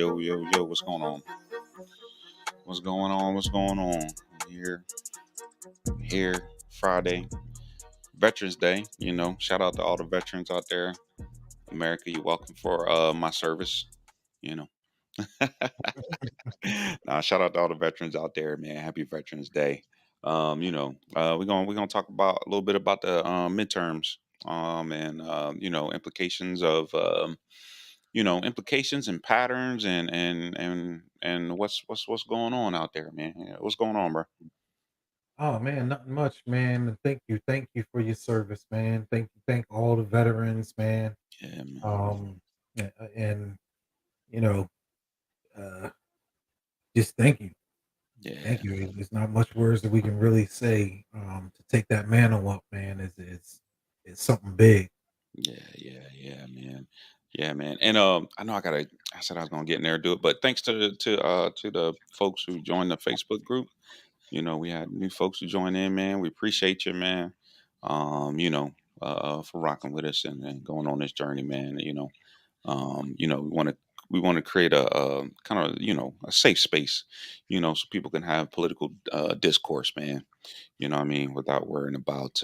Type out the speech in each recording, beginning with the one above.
Yo, what's going on? What's going on? What's going on? Here, here, Friday, Veterans Day. Shout out to all the veterans out there. America, you're welcome for my service. You know, nah, shout out to all the veterans out there, man. Happy Veterans Day. We're gonna talk about a little bit about the midterms, and implications of implications and patterns and what's going on out there, man. Yeah, what's going on, bro? Oh man, nothing much, man. And thank you for your service, man. Thank all the veterans, man. Yeah, man. Um, and you know, uh, just thank Yeah, you. There's not much words that we can really say. To take that mantle up, man, is something big. yeah, man. Yeah, man. And I know I said I was gonna get in there and do it, but thanks to the folks who joined the Facebook group. We had new folks who joined in, man. We appreciate you, man. For rocking with us and going on this journey, man. We want to create a kind of a safe space, so people can have political discourse, man. You know what I mean, without worrying about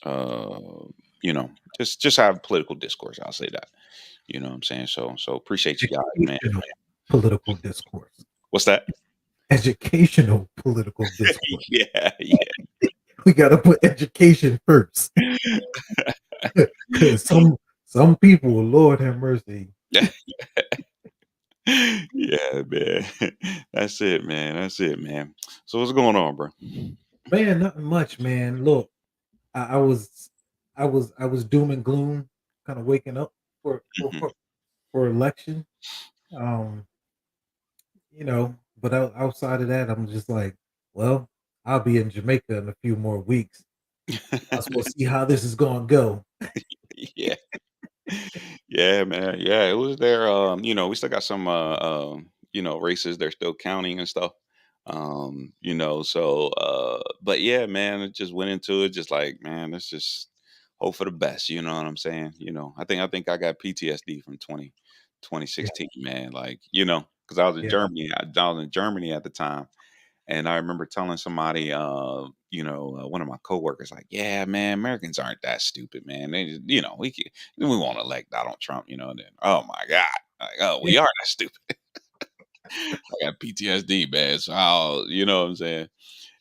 uh, you know, just have political discourse. I'll say that. You know what I'm saying? So appreciate you guys, man. Educational political discourse. What's that? Educational political discourse. Yeah, yeah. We gotta put education first. Cause some people, Lord have mercy. Yeah, man. That's it, man. That's it, man. So what's going on, bro? Man, nothing much, man. Look, I, I was I was doom and gloom, kind of waking up for for Mhm. for, for election. Um, but outside of that, I'm just like, well, I'll be in Jamaica in a few more weeks. Might as well see how this is gonna go. Yeah. Yeah, man. Yeah, it was there. We still got some races they're still counting and stuff. But yeah, man, it just went into it just like, man, let's just hope for the best, you know what I'm saying? I think I got PTSD from 2016, man. Like, because I was in Yeah, Germany. I was in Germany at the time. And I remember telling somebody, one of my coworkers, like, "Yeah, man, Americans aren't that stupid, man. They, just, we won't elect Donald Trump, And then, oh my God, like, oh, yeah, we are that stupid. I got PTSD, man. So, you know what I'm saying?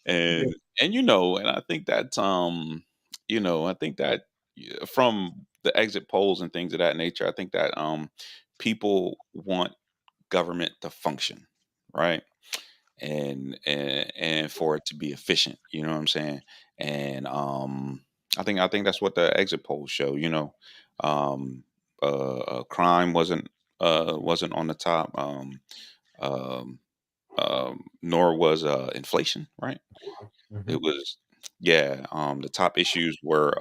yeah. And I think that, I think that from the exit polls and things of that nature, I think that people want government to function, right? And for it to be efficient. You know what I'm saying? And I think that's what the exit polls show. Um, crime wasn't on the top. Um, Nor was inflation. Right? Mhm. It was. Yeah. The top issues were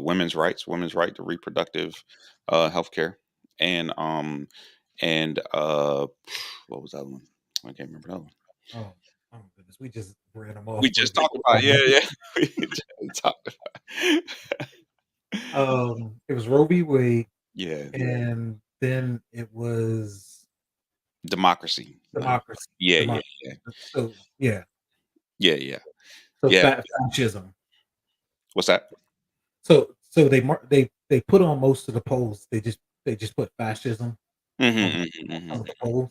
women's right to reproductive health care, and what was that one? I can't remember that one. Oh, oh my goodness, we just ran them off We for just talked about, yeah, yeah. We just talked about It was Roe v. Wade, Yeah, and then it was democracy. democracy. Yeah, yeah, Democracy. yeah. So yeah, Yeah, yeah. so Yeah. fascism. What's that? So they put on most of the polls. They just put fascism on Mhm, mhm, some of mhm. the polls.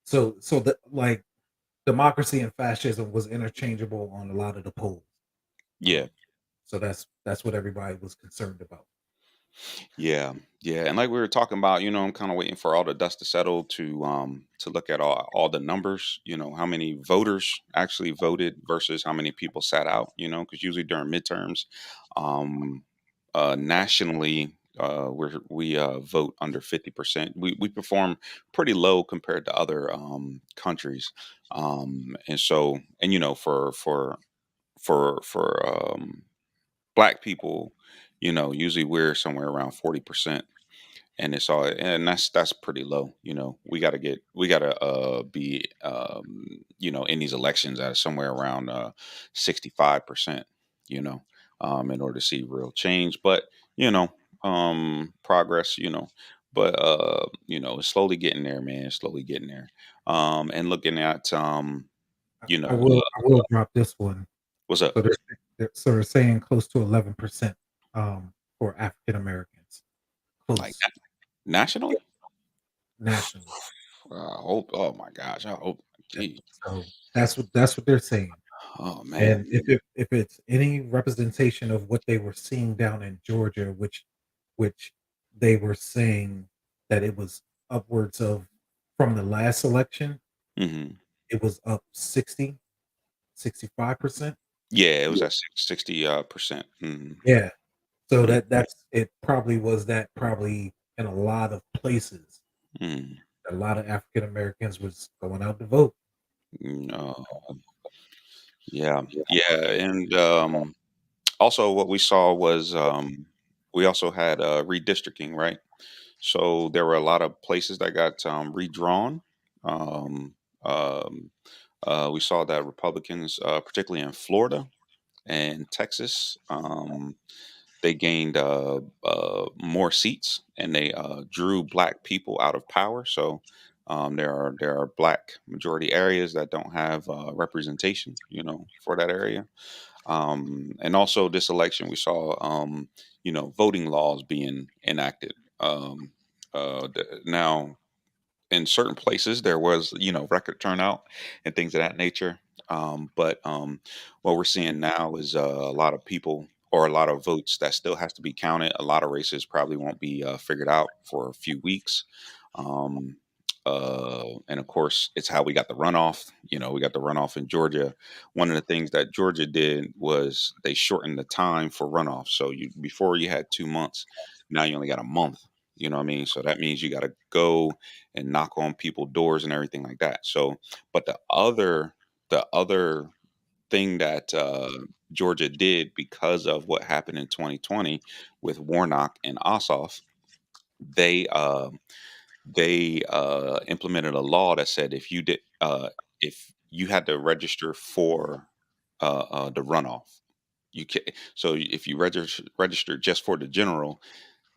So that like democracy and fascism was interchangeable on a lot of the polls. Yeah, Um, so that's what everybody was concerned about. yeah, yeah, and like we were talking about, I'm kinda waiting for all the dust to settle to look at all the numbers, how many voters actually voted versus how many people sat out, because usually during midterms, um, nationally, we vote under 50%. We perform pretty low compared to other countries, and so and for black people, usually we're somewhere around 40%, and that's pretty low. We gotta be in these elections at somewhere around 65%, you know in order to see real change, but you know progress. but it's slowly getting there, man. Slowly getting there. And looking at you know, I will drop this one. what's up? So they're saying close to 11%, for African Americans, Like close, nationally? nationally. I hope. Oh my gosh, I hope. Yeah, Gee, so that's what they're saying. oh man. And if it's any representation of what they were seeing down in Georgia, which they were saying that it was upwards of, from the last election, Hmm. it was up 65%. Yeah, it was Yeah. at 60 percent. Hmm. Yeah. So that's it, probably was that, probably in a lot of places, Hmm. a lot of African Americans was going out to vote. No, yeah, yeah, and also what we saw was we also had redistricting, right? So there were a lot of places that got redrawn. Um, um, we saw that Republicans, particularly in Florida and Texas, they gained more seats and they drew black people out of power. So there are black majority areas that don't have representation, for that area. And also this election, we saw voting laws being enacted. Now in certain places there was record turnout and things of that nature, but what we're seeing now is a lot of people or a lot of votes that still has to be counted. A lot of races probably won't be figured out for a few weeks. um, and of course it's how we got the runoff. We got the runoff in Georgia. One of the things that Georgia did was they shortened the time for runoff, so before you had 2 months, now you only got a month. You know what I mean? So that means you got to go and knock on people's doors and everything like that. So, but the other thing that Georgia did because of what happened in 2020 with Warnock and Ossoff, they implemented a law that said if you had to register for the runoff, you can. So if you register just for the general,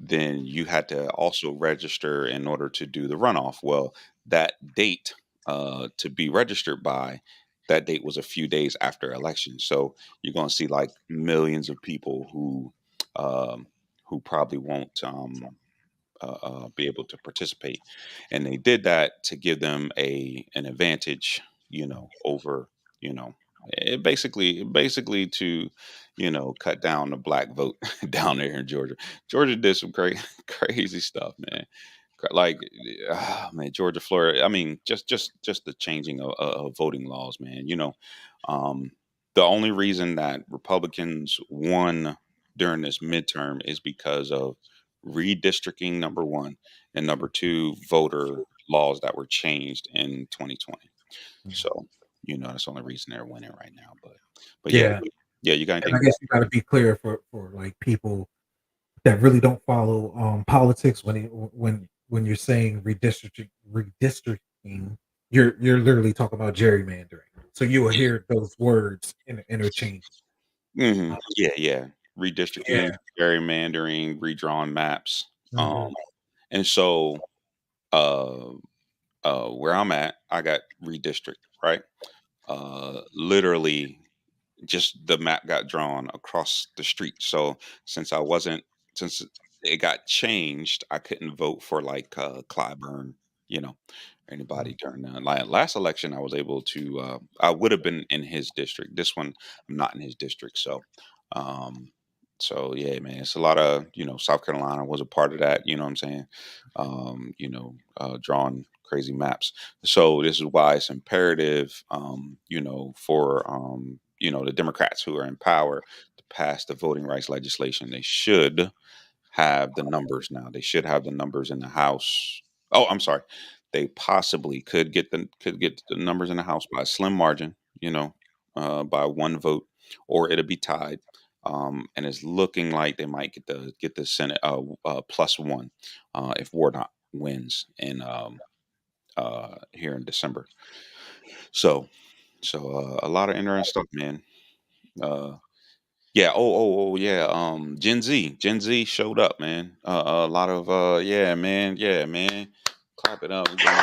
then you had to also register in order to do the runoff. Well, that date to be registered by, that date was a few days after election. So you're going to see like millions of people um, who probably won't be able to participate, and they did that to give them an advantage, over, you know, basically to, cut down the black vote down there in Georgia. Georgia did some crazy stuff, man. Like, man, Georgia, Florida. I mean, just the changing of voting laws, man. Um, the only reason that Republicans won during this midterm is because of redistricting, number one, and number two, voter laws that were changed in 2020. Yeah. So, that's the only reason they're winning right now. But yeah, Yeah, yeah. You got and I anything? guess you gotta be clear for, like, people that really don't follow, politics, when you're saying redistricting, you're literally talking about gerrymandering. So you will hear those words interchange. Yeah, yeah. Yeah. Redistricting, gerrymandering, redrawn maps. Mhm. And so uh where I'm at, I got redistrict, right? Literally just the map got drawn across the street. So since I wasn't since it got changed, I couldn't vote for like Clyburn, you know, or Mhm. anybody during the last election. I was able to. I would have been in his district. This one, I'm not in his district. Um, so yeah, man, it's a lot of South Carolina was a part of that. You know what I'm saying? Drawing crazy maps. So this is why it's imperative, for the Democrats who are in power to pass the voting rights legislation. They should have the numbers now. They should have the numbers in the House. Oh, I'm sorry. They possibly could get the numbers in the House by a slim margin, by one vote, or it'll be tied. And it's looking like they might get the Senate plus one if Warnock wins in here in December. So so a lot of interesting stuff, man. Uh, Yeah. Yeah. Gen Z showed up, man. A lot of yeah, man. Yeah, man. Clap it up. We're giving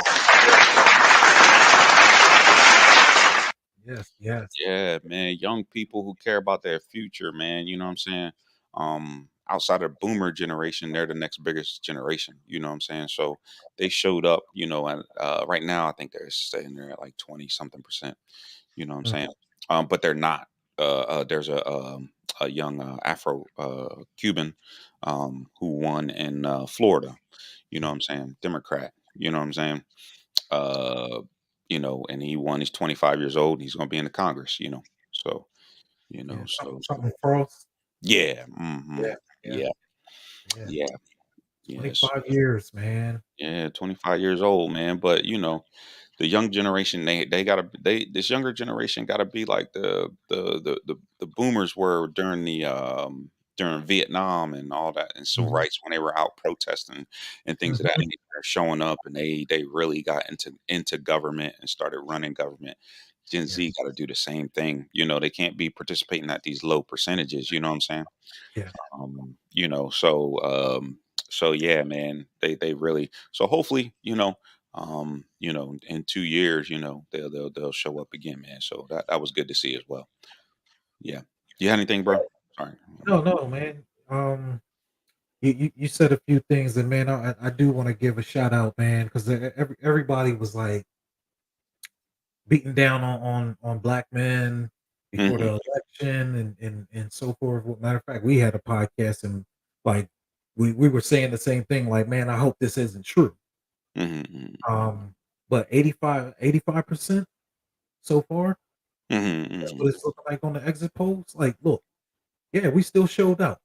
Yes, yes. Yeah, man, young people who care about their future, man, you know what I'm saying? Outside of boomer generation, they're the next biggest generation, you know what I'm saying? So they showed up, and right now I think they're saying they're at like 20 something percent, you know what I'm Mm, saying? But they're not. There's a young Afro Cuban who won in Florida, you know mm. what I'm saying? Democrat, you know what I'm saying? uh, and he won. He's 25 years old. He's going to be in the Congress, So, Yeah, so something Frost. yeah, Yeah, yeah, yeah, yeah. yeah, yes, 25 years, man. yeah. 25 years old, man. But the young generation, they gotta this younger generation gotta be like the boomers were during Vietnam and all that and civil Mhm, rights when they were out protesting and things of that mhm. nature, showing up and they really got into government and started running government. Gen Yeah, Z got to do the same thing. They can't be participating at these low percentages. You know what I'm saying? yeah, Um, you know, so so yeah, man, they really so hopefully, in 2 years, they'll show up again, man. So that was good to see as well. Yeah. You had anything, bro? yeah. Sorry. No, no, man. You said a few things, and man, I do want to give a shout out, man, because everybody was like beating down on black men before Hmm. the election and so forth. Well, matter of fact, we had a podcast and like we were saying the same thing. Like, man, I hope this isn't true. Hmm. Um, but 85% so far, that's Hmm. what it's looking like on the exit polls. Like, look, yeah, we still showed out,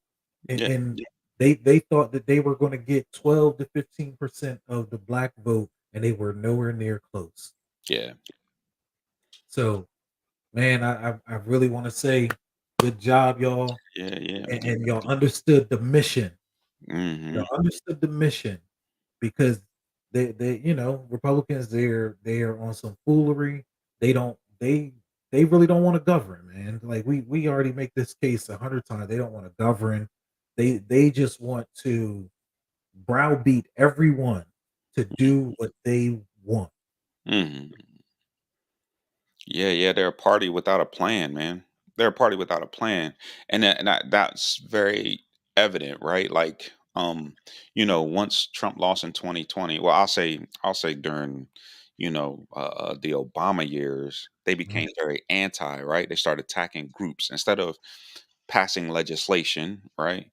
Yeah. and they thought that they were going to get 12 to 15% of the black vote, and they were nowhere near close. Yeah. So, man, I really want to say, good job, y'all, Yeah. Yeah, and man. y'all understood the mission. Hmm. Y'all understood the mission because Republicans they're on some foolery. They don't they really don't want to govern, man. Like we already make this case 100 times. They don't want to govern. They just want to browbeat everyone to do what they want. Hmm. Yeah, yeah, they're a party without a plan, man. They're a party without a plan, and that's very evident, right? Like, once Trump lost in 2020, well, I'll say during, the Obama years, they Mhm. became very anti, right? They started attacking groups instead of passing legislation, right?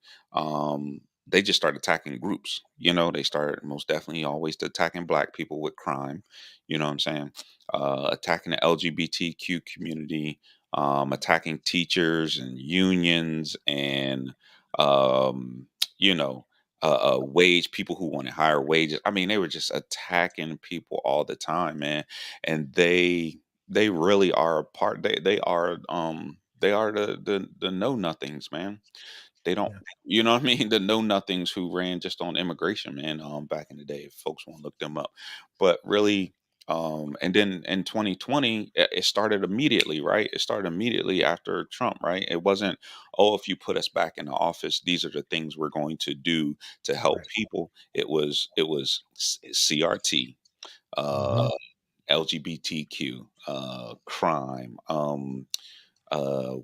They just started attacking groups. They started most definitely always attacking black people with crime. You know what I'm saying? Attacking the LGBTQ community, attacking teachers and unions, and um, you know, wage people who wanted higher wages. I mean, they were just attacking people all the time, man. And they really are a part. They are the know nothings, man. They don't, Yeah. you know what I mean? The know nothings who ran just on immigration, man. Back in the day, if folks want to look them up, but really, and then in 2020, it started immediately, right? It started immediately after Trump, right? It wasn't, oh, if you put us back in the office, these are the things we're going to do to help Right. people. It was CRT, uh, Mhm. LGBTQ, crime,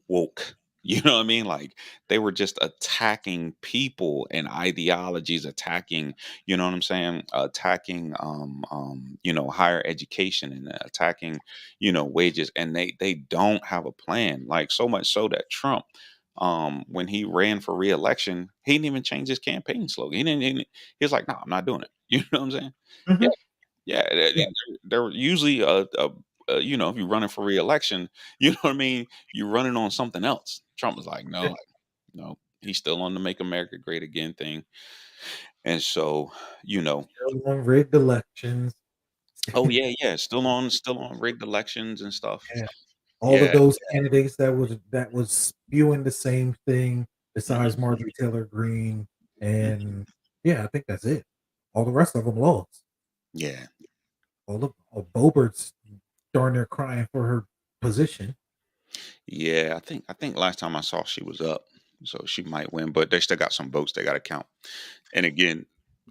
woke. You know what I mean? Like they were just attacking people and ideologies, attacking, you know what I'm saying? Attacking higher education and attacking, wages. And they don't have a plan. Like so much so that Trump, when he ran for reelection, he didn't even change his campaign slogan. He was like, no, I'm not doing it. You know what I'm saying? Yeah, Mhm. yeah, Yeah. they're usually if you're running for reelection, you know what I mean. You're running on something else. Trump was like, Yeah. no, no, he's still on the "Make America Great Again" thing, and so you know, Still on rigged elections. oh yeah, yeah, still on rigged elections and stuff. Yeah. All of Yeah, those candidates that was spewing the same thing mhm, besides Marjorie Taylor Greene, and yeah, I think that's it. All the rest of them lost. yeah, All Boebert's darn near crying for her position. Yeah, I think last time I saw she was up, so she might win, but they still got some votes they gotta count. And again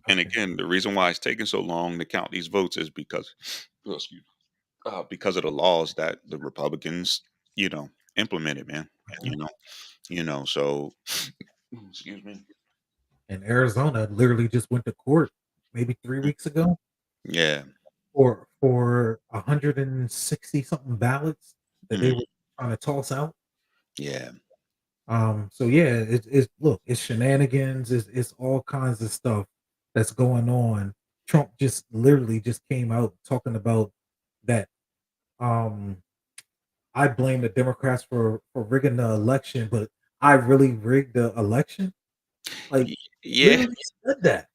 and Okay, again, the reason why it's taking so long to count these votes is because oh, excuse because of the laws that the Republicans, you know, implemented, man. mhm. You know, so excuse me. And Arizona literally just went to court maybe 3 Mm, weeks ago yeah. for 160 something ballots that they Mhm. were trying to toss out. Yeah. So yeah, it's look, it's shenanigans, it's all kinds of stuff that's going on. Trump just literally just came out talking about that. Um, I blame the Democrats for rigging the election, but I really rigged the election. Like, Y yeah. literally said that.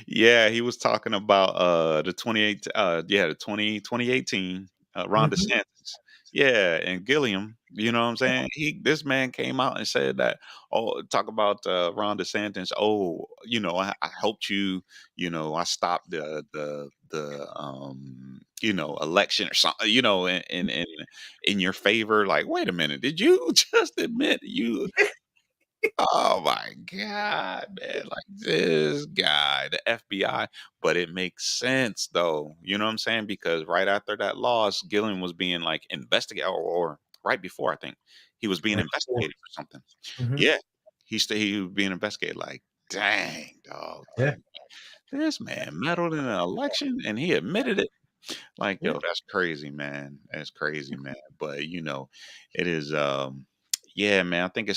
Yeah, he was talking about, the 28 yeah, the 2018 Ron Mhm. DeSantis. Yeah, and Gilliam, you know what I'm saying? This man came out and said that, oh, talk about, Ron DeSantis, "Oh, I helped you, I stopped election or something, in your favor." Like, "Wait a minute, did you just admit you Oh my god, man, like, this guy, the FBI, but it makes sense, though, you know what I'm saying? Because right after that loss, Gillen was being, like, investigated or right before, I think, he was being Right before. investigated for something. Mhm. Yeah, he was being investigated, like, dang, dog, Yeah, like, this man meddled in an election, and he admitted it? Like, yeah. yo, that's crazy, man. That's crazy, man. But it is yeah, man. I think,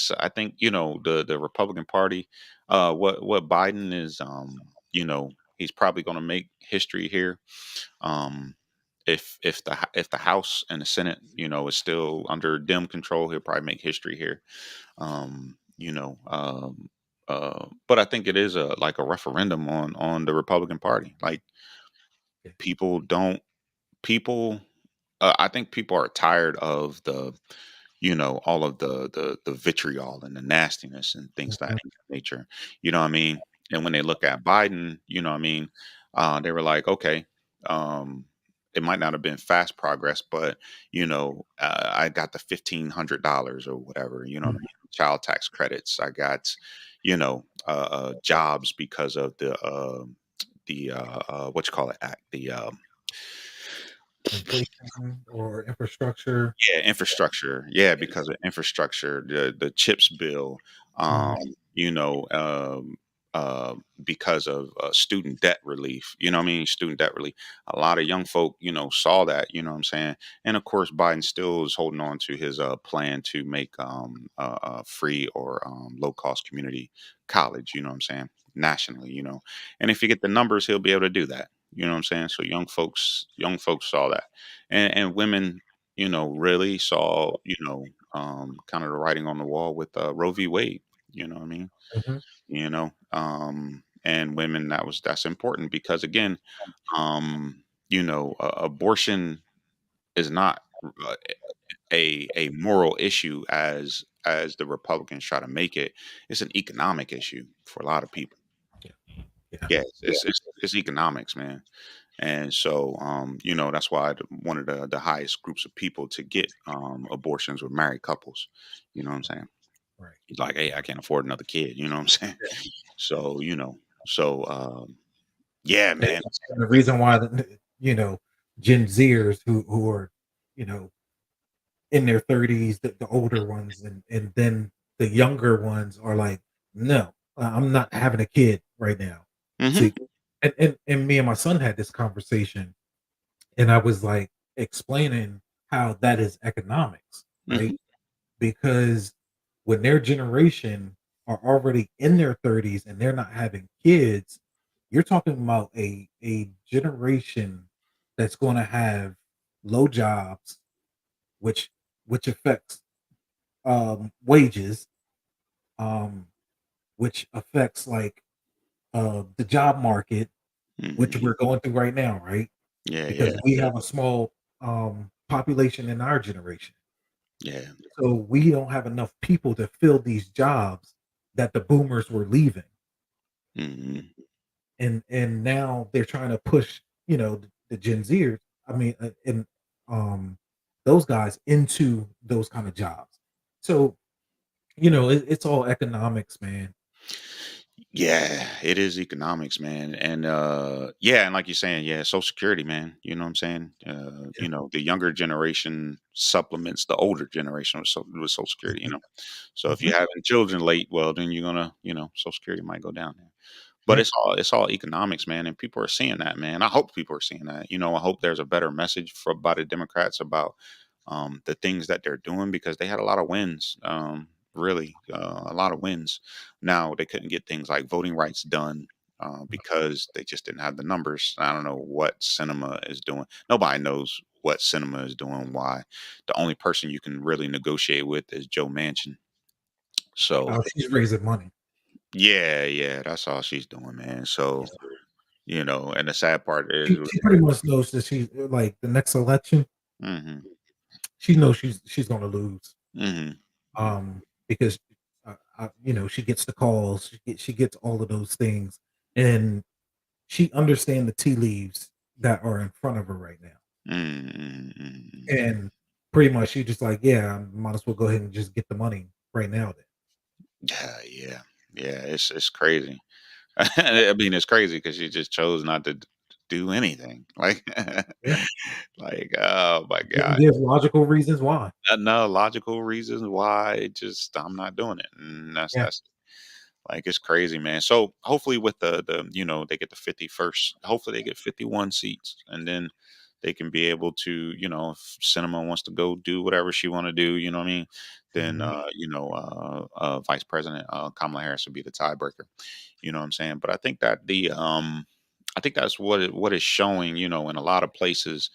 the Republican Party, what Biden is he's probably gonna make history here. Um if the House and the Senate, is still under Dem control, he'll probably make history here. Um, you know, but I think it is a like a referendum on the Republican Party. Like Yeah. people don't people I think people are tired of all of the vitriol and the nastiness and things that Mhm. nature. You know what I mean? And when they look at Biden, you know what I mean, they were like, okay, um, it might not have been fast progress, but I got the $1,500 or whatever. You know what I Mhm. mean? Child tax credits. I got, jobs because of the what you call it act the Inflation or infrastructure. Yeah, infrastructure. Yeah, because of infrastructure, the CHIPS bill, Mhm. um, you know, um, because of student debt relief. You know what I mean? Student debt relief. A lot of young folk, saw that. You know what I'm saying? And of course, Biden still is holding on to his plan to make free or low cost community college. You know what I'm saying? Nationally, and if you get the numbers, he'll be able to do that. You know what I'm saying? So young folks saw that, and women really saw, kind of the writing on the wall with Roe v. Wade. You know what I mean? Mhm. And women, that's important because again, abortion is not uh, a moral issue as the Republicans try to make it. It's an economic issue for a lot of people. Yeah, yeah. Yeah, it's economics, man. And so, that's why one of the highest groups of people to get abortions were married couples. You know what I'm saying? Right. He's like, hey, I can't afford another kid. You know what I'm saying? Yeah. So, yeah, And man. and the reason why Gen Zers who are, you know, in their 30s, the older ones, and then the younger ones are like, "No, I'm not having a kid right now." Hmm. See, and me and my son had this conversation, and I was like explaining how that is economics, Hmm. right? Because when their generation are already in their 30s and they're not having kids, you're talking about a generation that's going to have low jobs, which affects wages, um, which affects like the job market, which Hmm. we're going through right now, right? Yeah, yeah, Because we have a small population in our generation. yeah. So we don't have enough people to fill these jobs that the boomers were leaving. Hmm. And now they're trying to push, the Gen Zers. I mean, and um those guys into those kind of jobs. So, it's all economics, man. Yeah, it is economics, man. And yeah, and like you're saying, yeah, Social Security, man. You know what I'm saying? Yeah. The younger generation supplements the older generation with Social Security, Mhm. So if Mhm. you're having children late, well then you're gonna, Social Security might go down there. But Yeah. it's all economics, man, and people are seeing that, man. I hope people are seeing that. I hope there's a better message by the Democrats about the things that they're doing because they had a lot of wins, really, a lot of wins. Now they couldn't get things like voting rights done because they just didn't have the numbers. I don't know what cinema is doing. Nobody knows what cinema is doing. Why? The only person you can really negotiate with is Joe Manchin. So She's raising money. yeah, yeah, that's all she's doing, man. So and the sad part is, She pretty much knows that like, the next election, hmm she knows she's gonna lose, hmm because, she gets the calls, she gets all of those things, and she understand the tea leaves that are in front of her right now, hmm and pretty much she just like, "Yeah, I might as well go ahead and just get the money right now then." yeah, yeah, yeah. It's crazy. I mean, it's crazy because she just chose not to do anything. Like, Yeah. like, oh my Didn't god, give logical reasons why. no logical reasons why. Just I'm not doing it, and that's Yeah. that's like it's crazy, man. So hopefully, with they get the 51st. Hopefully, they get 51 seats, and then they can be able to, if Cinema wants to go do whatever she want to do, you know what I mean. Then Mhm. Vice President Kamala Harris would be the tiebreaker. You know what I'm saying? But I think that I think that's what is showing, in a lot of places,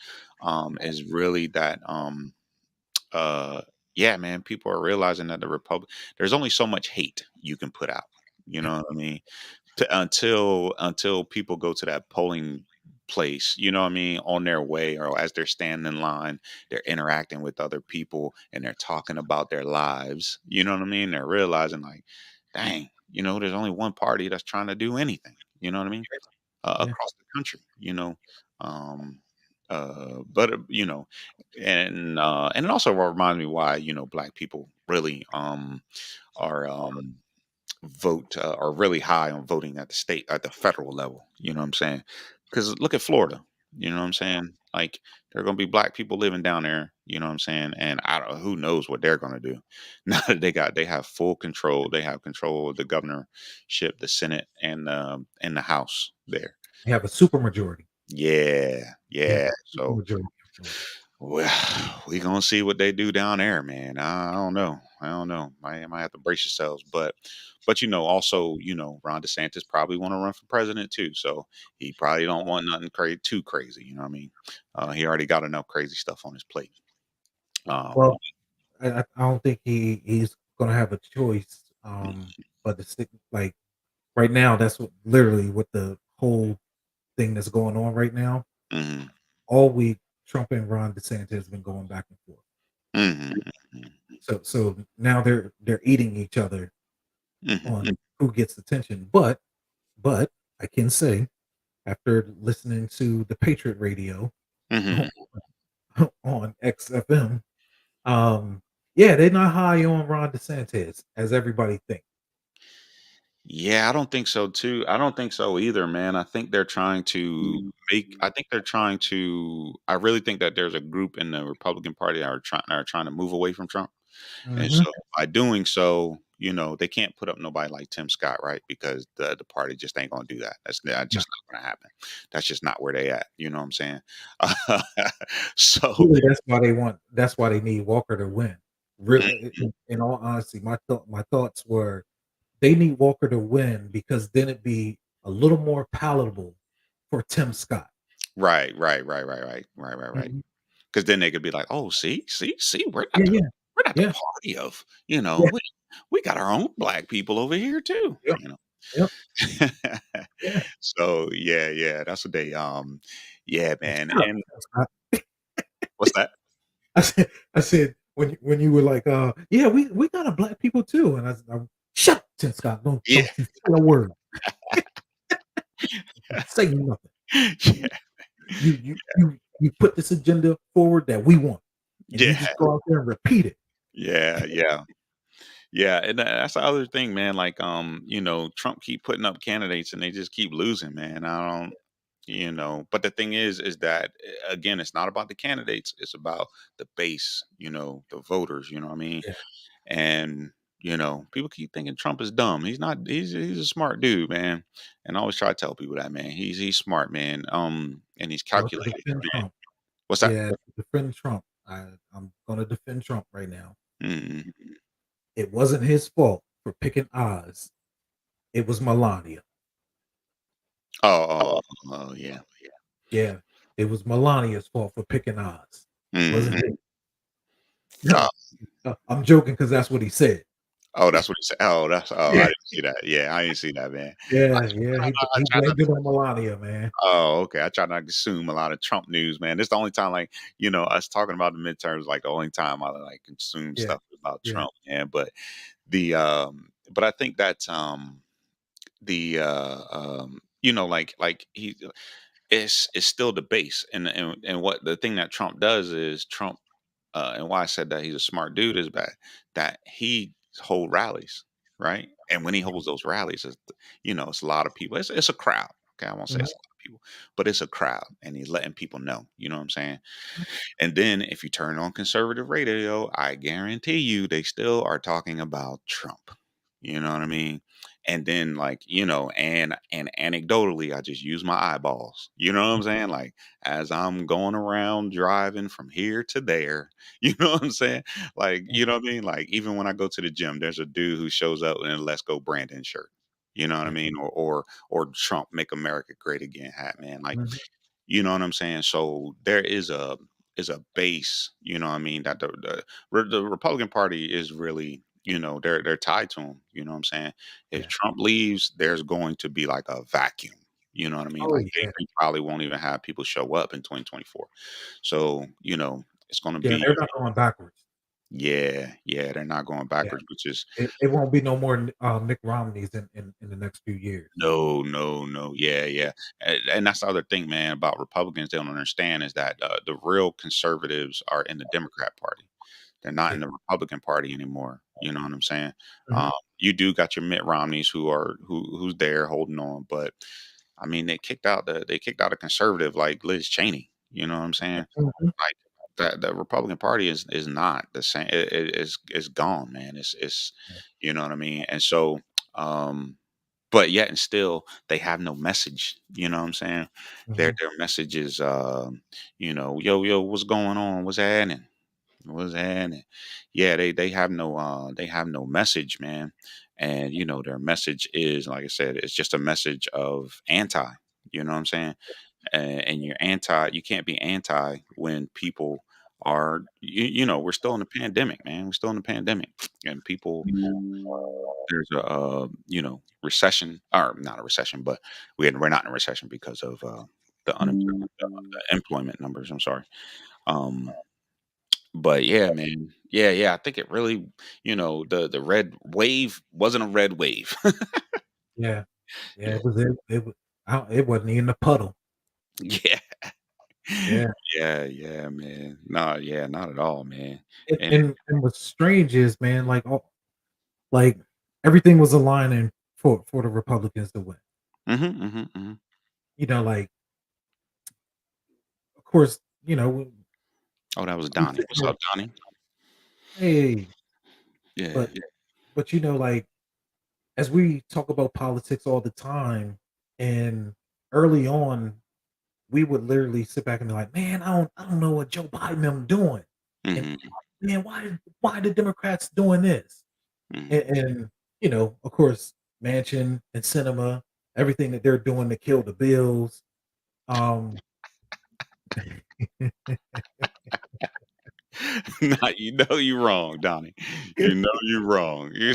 is really that uh yeah, man, people are realizing that the republic there's only so much hate you can put out. You Yeah. know what I mean? Until people go to that polling place, you know what I mean, on their way or as they're standing in line, they're interacting with other people and they're talking about their lives. You know what I mean? They're realizing like, dang, there's only one party that's trying to do anything. You know what I mean? Yeah. Across the country. Um, but and it also reminds me why black people really are vote are really high on voting at the federal level. You know what I'm saying? Because look at Florida. You know what I'm saying? Like there are going to be black people living down there. You know what I'm saying? And I don't. Who knows what they're going to do now that they have full control. They have control of the governorship, the Senate, and the House there. You have a super majority. Yeah, You have yeah. a super So majority in Florida. well, we gonna see what they do down there, man. I don't know. I don't know. Might have to brace yourselves, but also, Ron DeSantis probably want to run for president too. So he probably don't want nothing too crazy. You know what I mean? He already got enough crazy stuff on his plate. Um, Well, I don't think he's gonna have a choice, but to stick like, right now, that's what literally what the whole thing that's going on right now. hmm All week, Trump and Ron DeSantis has been going back and forth. hmm So now they're eating each other hmm on who gets attention. But I can say, after listening to the Patriot Radio hmm on XFM, yeah, they're not high on Ron DeSantis as everybody thinks. Yeah, I don't think so too. I don't think so either, man. I think they're trying to I think they're trying to I really think that there's a group in the Republican Party that are trying to move away from Trump. And Mhm. so by doing so, they can't put up nobody like Tim Scott, right? Because the party just ain't gonna do that. That's No, just not gonna happen. That's just not where they at. You know what I'm saying? So really, that's why they need Walker to win. Really, in all honesty, my thoughts were they need Walker to win because then it'd be a little more palatable for Tim Scott. right, right, right, right, right, right, right, right. Mhm. Because then they could be like, "Oh, see, Yeah, yeah, we're not the yeah, party of, yeah, we got our own black people over here too." yep, yep, yeah. So yeah, yeah, that's what yeah, Well, man. shut up, And Tim Scott. what's that? I said when you were like, yeah, we got a black people too, and shut up, Tim Scott. Yeah, Don't you say a word. Say nothing. yeah, You put this agenda forward that we want. and you Yeah, just go out there and repeat it. yeah, yeah. Yeah, and that's the other thing, man. Like, Trump keep putting up candidates, and they just keep losing, man. I don't, But the thing is that again, it's not about the candidates; it's about the base, the voters. You know what I mean? Yeah, And people keep thinking Trump is dumb. He's not. He's a smart dude, man. And I always try to tell people that, man. He's smart, man. And he's well, to calculated, defend man. Trump. What's that? Yeah, to defend Trump. I'm gonna defend Trump right now. Mm. It wasn't his fault for picking Oz. It was Melania. Oh, yeah. Yeah, it was Melania's fault for picking Oz. Mm. Wasn't his. I'm joking because that's what he said. Oh, that's what he said. Oh, I Yeah, didn't see that. Yeah, I didn't see that, man. yeah, yeah. I He try not blamed to. it on Melania, man. Oh, okay. I try not to consume a lot of Trump news, man. This the only time, like, us talking about the midterms, like the only time I like consume Yeah, stuff about yeah, Trump, man. But I think that like he it's still the base, and what the thing that Trump does is Trump and why I said that he's a smart dude is that he hold rallies, right? And when he holds those rallies, it's a lot of people. It's a crowd. Okay, I won't say mhm, it's a lot of people, but it's a crowd, and he's letting people know. You know what I'm saying? And then if you turn on conservative radio, I guarantee you they still are talking about Trump. You know what I mean? And then and anecdotally, I just use my eyeballs. You know what I'm saying? Like as I'm going around driving from here to there, you know what I'm saying? Like, mhm, you know what I mean? Like even when I go to the gym, there's a dude who shows up in a Let's Go Brandon shirt. You know what I yeah, mean? Or Trump make America great again hat, man. Like mhm, you know what I'm saying? So there is a base, you know what I mean, that the Republican Party is really, they're tied to him, you know what I'm saying? If yeah. Trump leaves, there's going to be like a vacuum. You know what I mean? Oh, Like yeah. they probably won't even have people show up in 2024. So, it's going to Yeah, be they're not going backwards. yeah, yeah, they're not going Yeah. backwards, which is It won't be no more Mitt Romneys in the next few years. no, no, no. Yeah, yeah. And that's the other thing, man, about Republicans they don't understand is that the real conservatives are in the Democrat Party. They're not in Yeah. the Republican Party anymore. You know what I'm saying? Mhm. You do got your Mitt Romneys who's there holding on, but I mean they kicked out a conservative like Liz Cheney. You know what I'm saying? Mhm. Like the Republican Party is not the same. It's gone, man. It's Yeah. you know what I mean. And so, but yet and still they have no message. You know what I'm saying? Their Mhm. their message is, yo, what's going on? What's happening? What's happening? Yeah, they have no message, man. And their message is like I said, it's just a message of anti. You know what I'm saying? And you're anti. You can't be anti when people are. We're still in the pandemic, man. We're still in the pandemic, and people there's a recession or not a recession, but we're not in a recession because of the unemployment, the employment numbers. I'm sorry. Um, but yeah, man. Yeah, yeah. I think it really, the red wave wasn't a red wave. Yeah. Yeah, Yeah. it was it wasn't even a puddle. Yeah. Yeah. Yeah, yeah, man. No, yeah, not at all, man. And And and what's strange is, man, like, everything was aligning for the Republicans to win. mhm, mhm, mhm. Like, of course, Oh, that was we Donnie. sitting What's there, up, Donnie? "Hey," Yeah. but like, as we talk about politics all the time, and early on, we would literally sit back and be like, "Man, I don't know what Joe Biden them doing, and Mhm, man, why the Democrats doing this?" mhm. And of course, Mansion and Cinema, everything that they're doing to kill the bills. Nah, you know you wrong, Donnie. You know you wrong. You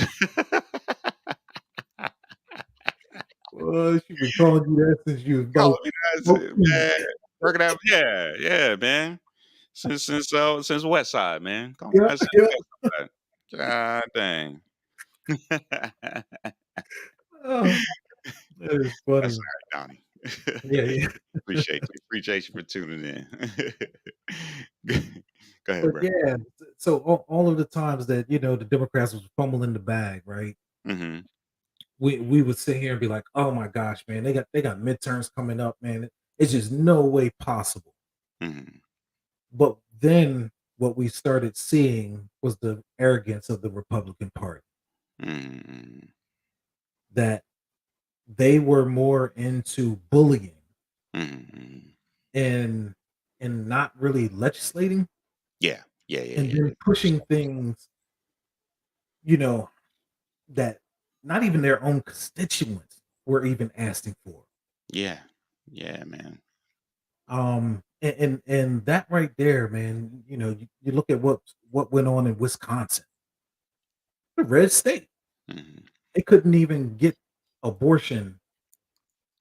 Well, she been calling you that since you was calling about me that shit, 14. man. Working out, yeah, yeah, man. Since West Side, man. Call me Yeah, that since yeah. West Side. God dang. Oh, that is That's funny. all right, Donnie. Yeah, yeah. Appreciate you. Appreciate you for tuning in. Go ahead, but bro. yeah, so all of the times that, the Democrats was fumbling the bag, right? Mhm. We would sit here and be like, "Oh my gosh, man, they got midterms coming up, man. It's just no way possible." Mhm. But then what we started seeing was the arrogance of the Republican Party, Mhm. that they were more into bullying Mhm. and not really legislating, Yeah. Yeah, yeah, and yeah, then yeah. pushing things, you know, that not even their own constituents were even asking for. Yeah. Yeah, man. And that right there, man, you look at what went on in Wisconsin, a red state. Mhm. They couldn't even get abortion,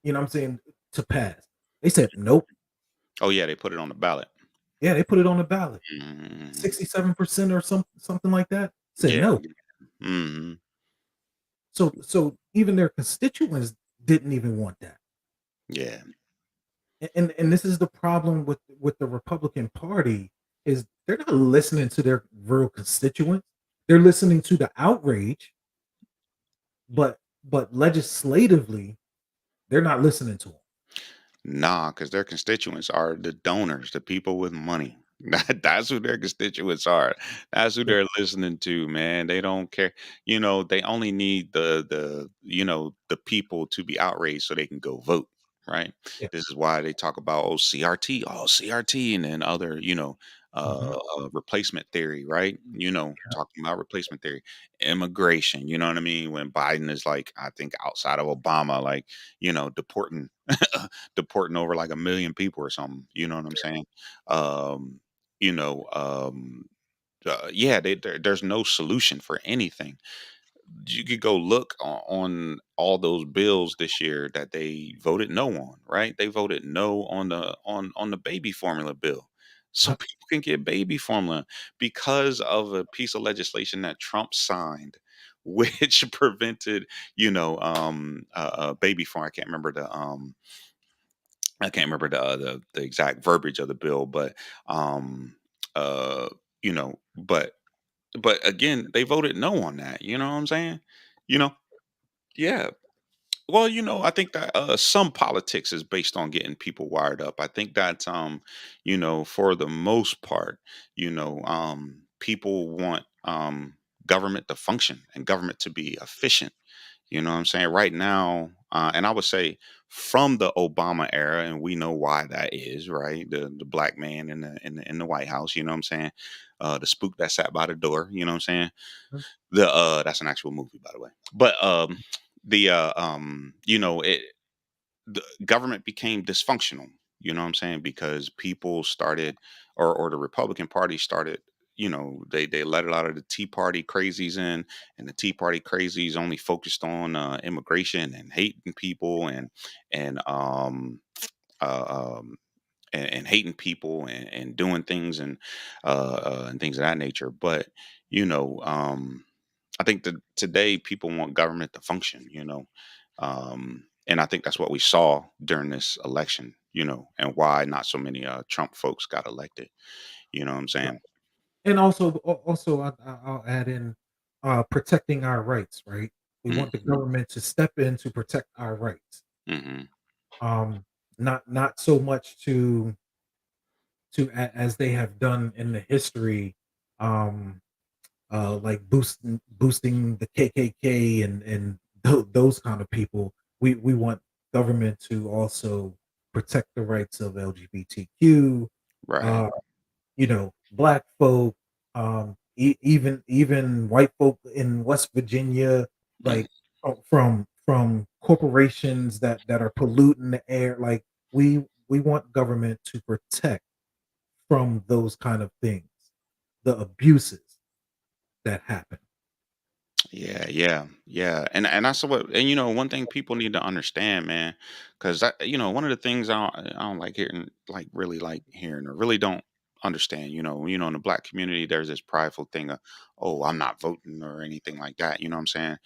what I'm saying, to pass. They said, "Nope." Oh, yeah, they put it on the ballot. Yeah, they put it on the ballot. Mhm. 67% or something like that said Yeah. no. Mhm. So even their constituents didn't even want that. Yeah. And this is the problem with the Republican Party, is they're not listening to their real constituents. They're listening to the outrage, but legislatively, they're not listening to them. Nah, because their constituents are the donors, the people with money. That's who their constituents are. That's who Yeah, they're listening to, man. They don't care. They only need the people to be outraged so they can go vote, right? yeah. This is why they talk about CRT, CRT, and then other, Mhm. replacement theory, right? Yeah. Talking about replacement theory, immigration. You know what I mean? When Biden is like, I think outside of Obama, like, deporting deporting over like 1 million people or something. You know what I'm saying? Um, you know, um, yeah, there's no solution for anything. You could go look on all those bills this year that they voted no on. Right? They voted no on the baby formula bill, so Uh, people can get baby formula because of a piece of legislation that Trump signed. Which prevented, baby form. I can't remember the exact verbiage of the bill, but um, but again, they voted no on that. You know what I'm saying? You know, yeah. Well, I think that some politics is based on getting people wired up. I think that for the most part, people want government to function and government to be efficient. You know what I'm saying? Right now, and I would say from the Obama era, and we know why that is, right? The black man in the White House, you know what I'm saying? The spook that sat by the door, you know what I'm saying? That's an actual movie, by the way. But the government became dysfunctional. You know what I'm saying? Because people started, or the Republican Party started. They let a lot of the Tea Party crazies in, and the Tea Party crazies only focused on immigration and hating people and uh, um, and hating people and doing things and things of that nature. But you know, I think that today people want government to function, and I think that's what we saw during this election, and why not so many Trump folks got elected. You know what I'm right. saying? And also, I'll add in, protecting our rights, right? We want the Hmm. government to step in to protect our rights. Hmm. Um, not so much as they have done in the history, um, like boosting the KKK and those kind of people. We want government to also protect the rights of LGBTQ, Right. uh, black folk, even white folk in West Virginia, Hmm. like, from corporations that are polluting the air. Like, we want government to protect from those kind of things, the abuses that happen. Yeah, yeah, yeah, and that's what, and one thing people need to understand, man, because one of the things I don't like hearing, like really like hearing, or really don't understand. In the black community, there's this prideful thing of, oh, I'm not voting or anything like that. You know what I'm saying?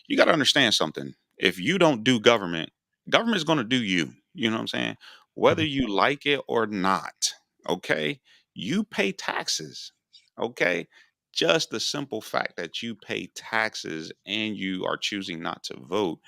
You got to understand something. If you don't do government, government's going to do you. You know what I'm saying? Whether Mhm. you like it or not, okay? You pay taxes. Okay. Just the simple fact that you pay taxes and you are choosing not to vote,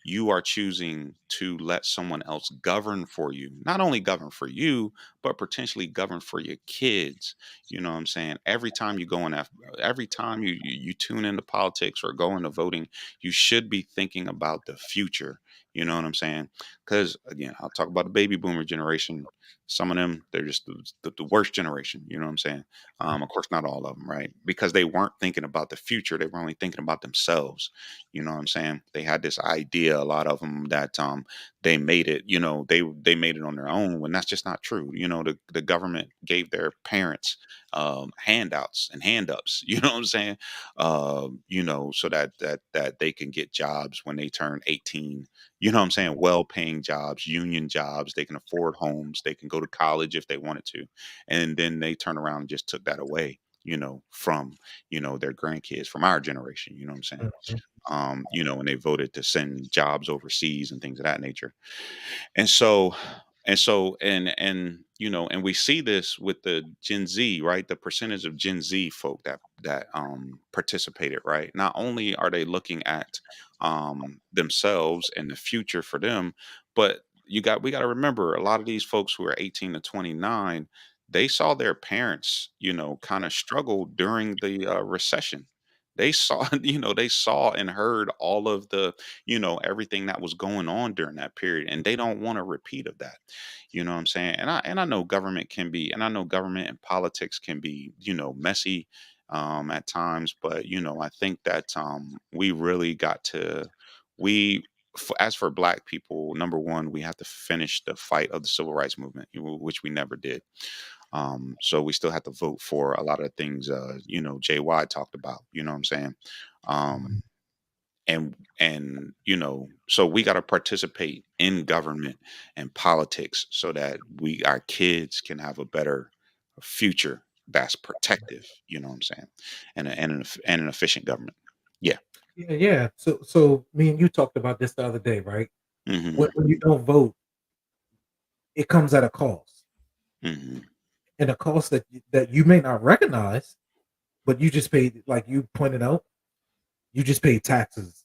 you are choosing to let someone else govern for you. Not only govern for you, but potentially govern for your kids. You know what I'm saying? Every time you go in that, every time you tune into politics or go into voting, you should be thinking about the future. You know what I'm saying? Because again, I'll talk about the baby boomer generation. Some of them, they're just the worst generation. You know what I'm saying? Of course, not all of them, right? Because they weren't thinking about the future; they were only thinking about themselves. You know what I'm saying? They had this idea, a lot of them, that they made it. You know, they made it on their own when that's just not true. You know, the government gave their parents handouts and hand ups. You know what I'm saying? You know, so that they can get jobs when they turn 18. You know what I'm saying? Well paying jobs, union jobs. They can afford homes. They can go to college if they wanted to, and then they turn around and just took that away, you know, from, you know, their grandkids, from our generation. You know what I'm saying? Mhm. You know, and they voted to send jobs overseas and things of that nature. And so and so and and you know, and we see this with the Gen Z, right? The percentage of Gen Z folk that participated, right? Not only are they looking at themselves and the future for them, but we got to remember, a lot of these folks who are 18 to 29, they saw their parents, you know, kind of struggle during the recession. They saw you know, they saw and heard all of the, you know, everything that was going on during that period, and they don't want a repeat of that. You know what I'm saying? And I know government can be, and I know government and politics can be, you know, messy at times, but you know, I think that we really got to, we as for black people, number one, we have to finish the fight of the civil rights movement, which we never did. So we still have to vote for a lot of things, you know, JY talked about, you know what I'm saying? um and you know, so we got to participate in government and politics so that our kids can have a better future that's protective, you know what I'm saying? And an efficient government. Yeah. Yeah, yeah. So me and you talked about this the other day, right? Hmm. When you don't vote, it comes at a cost, Hmm. and a cost that you may not recognize, but you just paid, like you pointed out, you just paid taxes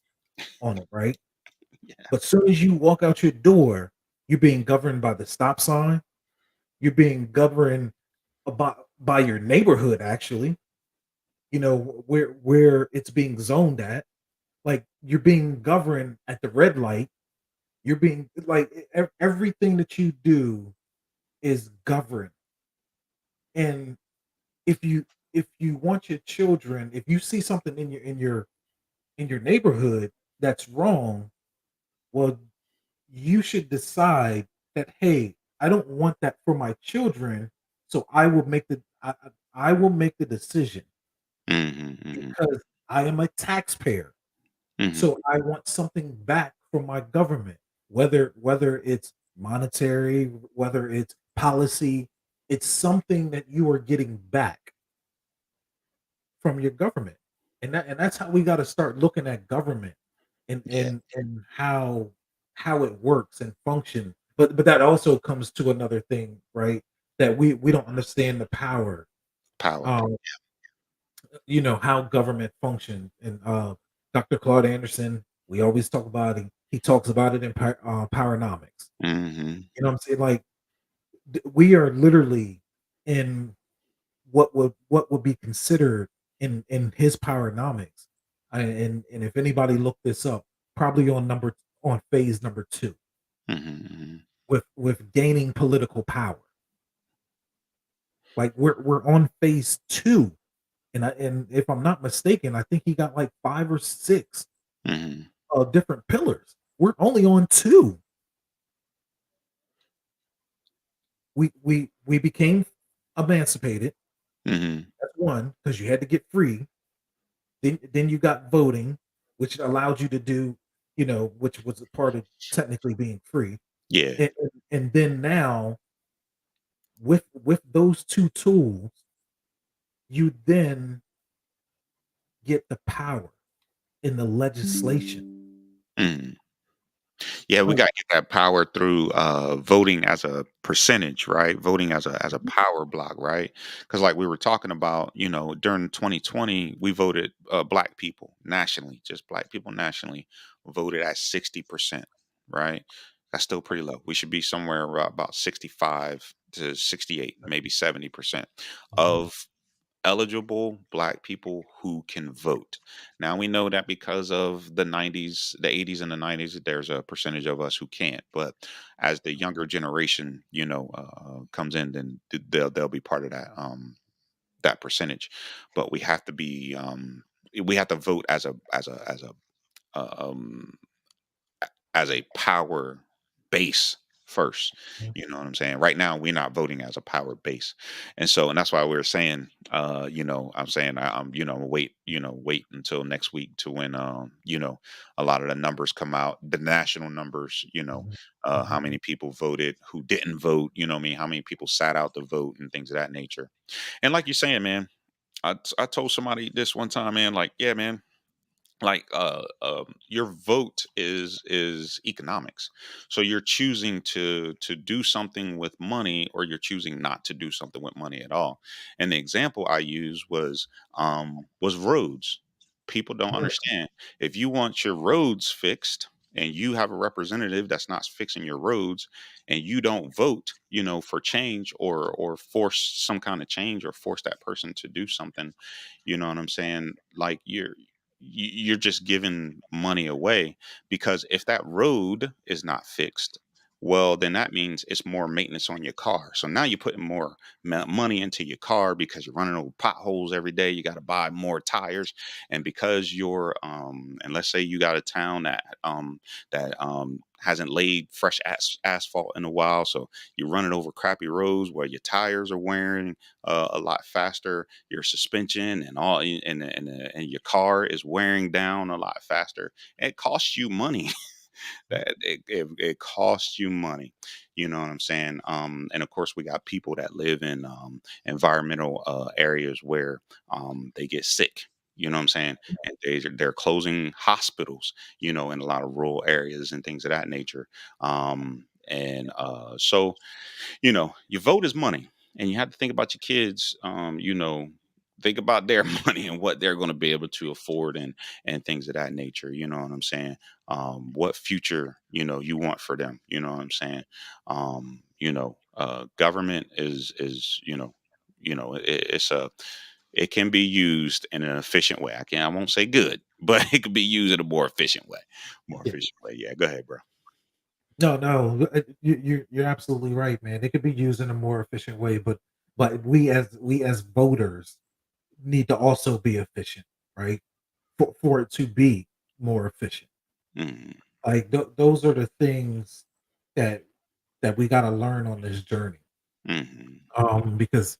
on it, right? Yeah. But soon as you walk out your door, you're being governed by the stop sign. You're being governed by your neighborhood, actually. You know where it's being zoned at. Like you're being governed at the red light. You're being like everything that you do is governed. And if you if you want your children, if you see something in your neighborhood that's wrong, well, you should decide that, hey, I don't want that for my children, so I will make the decision Hmm. Hmm. because I am a taxpayer. Hmm. So I want something back from my government, whether it's monetary, whether it's policy, it's something that you are getting back from your government. And that's how we got to start looking at government and Yeah. how it works and function. But that also comes to another thing, right? That we don't understand the power. Power. Um, how government functions. And Dr. Claude Anderson, we always talk about it. He talks about it in Powernomics. Hmm. You know what I'm saying? Like we are literally in what would be considered in his Powernomics. And if anybody looked this up, probably on phase number two Hmm. with gaining political power. Like we're on phase two. And if I'm not mistaken, I think he got like 5 or 6 Hmm. different pillars. We're only on 2. We became emancipated. Hmm. That's one, because you had to get free. Then you got voting, which allowed you to do, which was a part of technically being free. Yeah. And then now with those 2 tools, you then get the power in the legislation. Mhm. Yeah, we Oh, gotta get that power through, voting as a percentage, right? Voting as a mhm, power block, right? Because like we were talking about, during 2020, we voted, black people nationally, just black people nationally voted at 60%, right? That's still pretty low. We should be somewhere around about 65 to 68, maybe 70% mhm, of eligible black people who can vote. Now we know that because of the 90s, the 80s and the 90s, there's a percentage of us who can't. But as the younger generation, comes in, then they'll be part of that percentage. But we have to vote uh, um, as a power base first. mhm, You know what I'm saying? Right now, we're not voting as a power base, and that's why we're saying, I'm saying I'm, wait until next week to when, a lot of the numbers come out, the national numbers, mhm, how mhm. many people voted, who didn't vote, you know what I mean, how many people sat out the vote, and things of that nature. And like you're saying, man, I told somebody this one time, man, like, yeah, man, like your vote is economics, so you're choosing to do something with money, or you're choosing not to do something with money at all. And the example I used was roads. People don't Yeah, understand, if you want your roads fixed and you have a representative that's not fixing your roads, and you don't vote, for change, or force some kind of change, or force that person to do something, you know what I'm saying, like you're just giving money away. Because if that road is not fixed, well, then that means it's more maintenance on your car. So now you're putting more money into your car, because you're running over potholes every day. You got to buy more tires. And because and let's say you got a town that hasn't laid fresh asphalt in a while, so you're running over crappy roads where your tires are wearing a lot faster, your suspension and all, and your car is wearing down a lot faster. It costs you money. That it costs you money. You know what I'm saying? And of course, we got people that live in environmental areas where they get sick. You know what I'm saying? And they're closing hospitals. In a lot of rural areas and things of that nature. And so, your vote is money, and you have to think about your kids. Think about their money and what they're going to be able to afford, and things of that nature. You know what I'm saying? What future you want for them. You know what I'm saying? Government is it can be used in an efficient way. I won't say good, but it could be used in a more efficient way. More yeah. efficient way. Yeah, go ahead, bro. No, no, you're absolutely right, man. It could be used in a more efficient way, but we as voters need to also be efficient, right? For it to be more efficient. Hmm. Like those are the things that we got to learn on this journey. Hmm. Because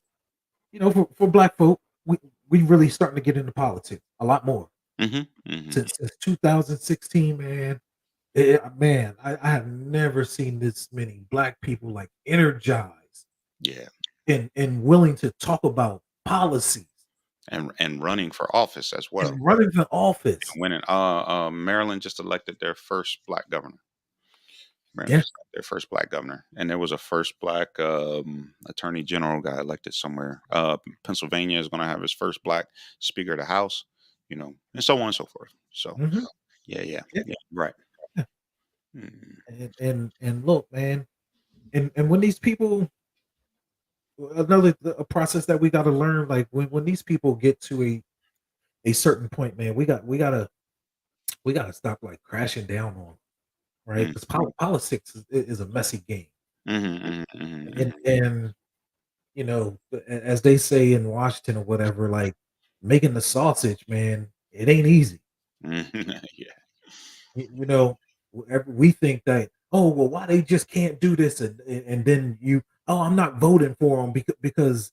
for black folk, we really starting to get into politics a lot more Hmm. Hmm. since 2016, man. Man, I have never seen this many black people like energized Yeah. and willing to talk about policies And running for office as well. and running for office. And winning. Maryland just elected their first black governor. Maryland Yeah. just elected their first black governor, and there was a first black attorney general got elected somewhere. Pennsylvania is going to have his first black speaker of the House. And so on and so forth. So Mhm. yeah, yeah, Yeah. yeah, right. Yeah. Mm, And look, man, and when these people another a process that we got to learn, like when these people get to a certain point, man, we got to stop like crashing down on 'em, right? mm, Because politics is a messy game, mhm, mhm, mhm, mhm. and as they say in Washington or whatever, like making the sausage, man, it ain't easy. Yeah. We think that, oh well, why they just can't do this, and then oh, I'm not voting for them because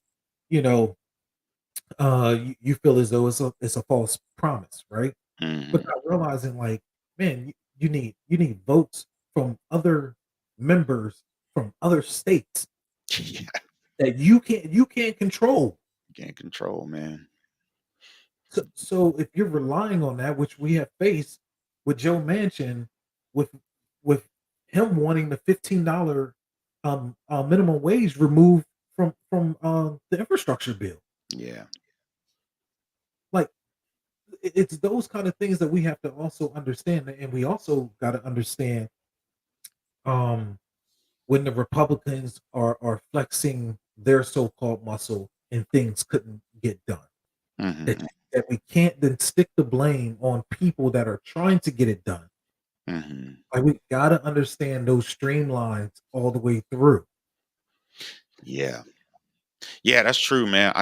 you know you feel as though it's a false promise, right? But Mhm. not realizing, like, man, you need votes from other members from other states Yeah. that you can't control. Can't control, man. So if you're relying on that, which we have faced with Joe Manchin, with with him wanting the $15 minimum wage removed from the infrastructure bill. Yeah. Like it's those kind of things that we have to also understand, and we also got to understand um when the Republicans are flexing their so-called muscle and things couldn't get done. That Mhm. that we can't then stick the blame on people that are trying to get it done. Mhm. Like we gotta understand those streamlines all the way through. Yeah. Yeah, that's true, man.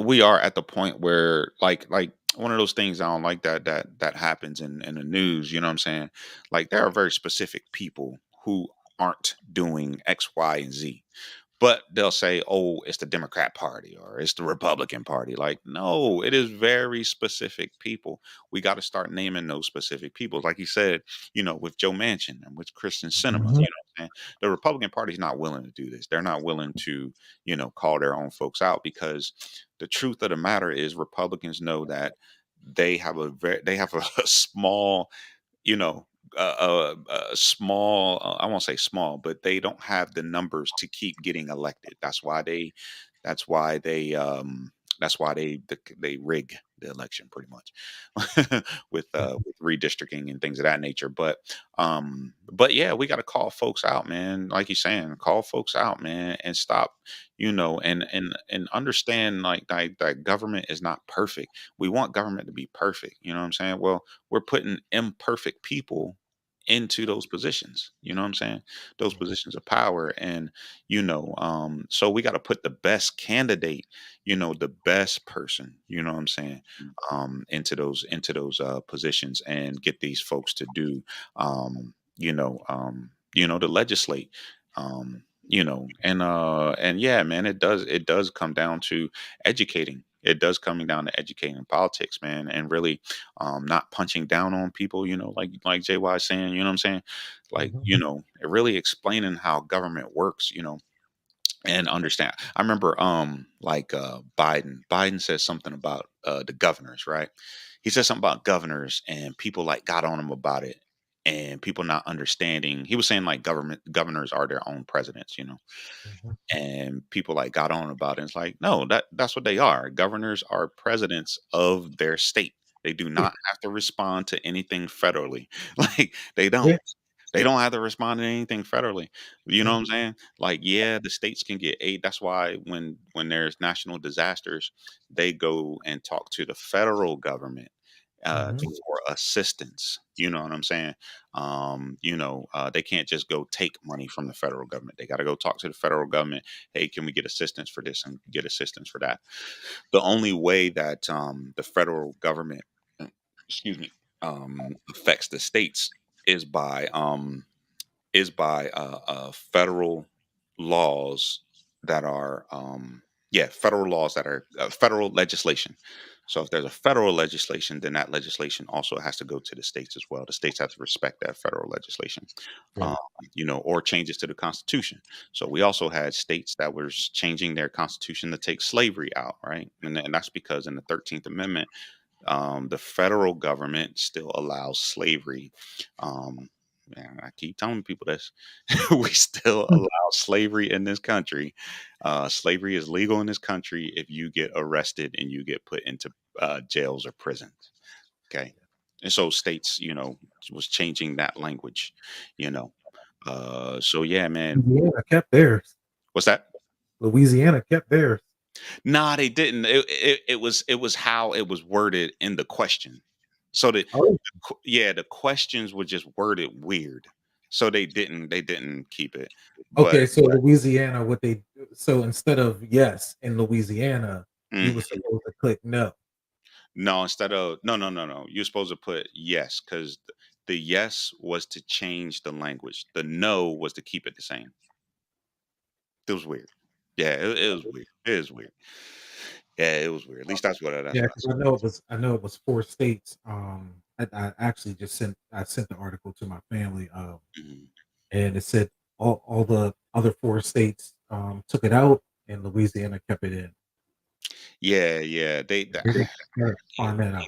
We are at the point where like one of those things I don't like that happens in the news, you know what I'm saying? Like there are very specific people who aren't doing X, Y, and Z. But they'll say, "Oh, it's the Democrat Party or it's the Republican Party." Like, no, it is very specific people. We got to start naming those specific people. Like you said, with Joe Manchin and with Kristen Cinema, Mhm, what I'm saying? The Republican Party's not willing to do this. They're not willing to, call their own folks out because the truth of the matter is Republicans know that they have a small you know, small. I won't say small, but they don't have the numbers to keep getting elected. That's why they. That's why they. That's why they rig the election pretty much with redistricting and things of that nature. But yeah, we got to call folks out, man. Like you're saying, call folks out, man, and stop. And understand that government is not perfect. We want government to be perfect. You know what I'm saying? Well, we're putting imperfect people into those positions. You know what I'm saying? Those mhm, positions of power. And, so we got to put the best candidate, the best person, you know what I'm saying, into those positions and get these folks to do, to legislate. And yeah, man, it does come down to educating. It does coming down to educating politics, man, and really not punching down on people, like JY is saying, you know what I'm saying? Like, mhm, really explaining how government works, and understand. I remember Biden said something about the governors, right? He said something about governors and people like got on him about it and people not understanding. He was saying like governors are their own presidents, mhm. and people like got on about it. It's like, no, that's what they are. Governors are presidents of their state. They do Yeah, not have to respond to anything federally. Like they don't. yeah, They don't have to respond to anything federally. You know yeah, what I'm saying? Like, yeah, the states can get aid. That's why when there's national disasters, they go and talk to the federal government mhm, for assistance. You know what I'm saying? They can't just go take money from the federal government. They got to go talk to the federal government. Hey, can we get assistance for this and get assistance for that? The only way that the federal government, uh, excuse me, affects the states is by federal laws that are federal laws that are federal legislation. So if there's a federal legislation, then that legislation also has to go to the states as well. The states have to respect that federal legislation, yeah, um, or changes to the Constitution. So we also had states that were changing their Constitution to take slavery out, right? And that's because in the 13th Amendment, the federal government still allows slavery. Um, and I keep telling people this: we still mm, allow slavery in this country. Slavery is legal in this country if you get arrested and you get put into jails or prisons. Okay, and so states, was changing that language. You know, so yeah, man. Louisiana kept theirs. What's that? Louisiana kept theirs. Nah, they didn't. It was how it was worded in the question. So Oh, yeah, the questions were just worded weird. So they didn't keep it. But okay, so Louisiana, what they so instead of yes in Louisiana, you mhm. were supposed to click no. No, instead of no. You're supposed to put yes because the yes was to change the language. The no was to keep it the same. It was weird. Yeah, it was weird. It is weird. Yeah, it was weird. At least that's Yeah, what I because I know it was 4 states, I actually just sent the article to my family, saw. Mhm. and it said all the other 4 states, took it out and Louisiana kept it in. Yeah, yeah. They didn't find that out.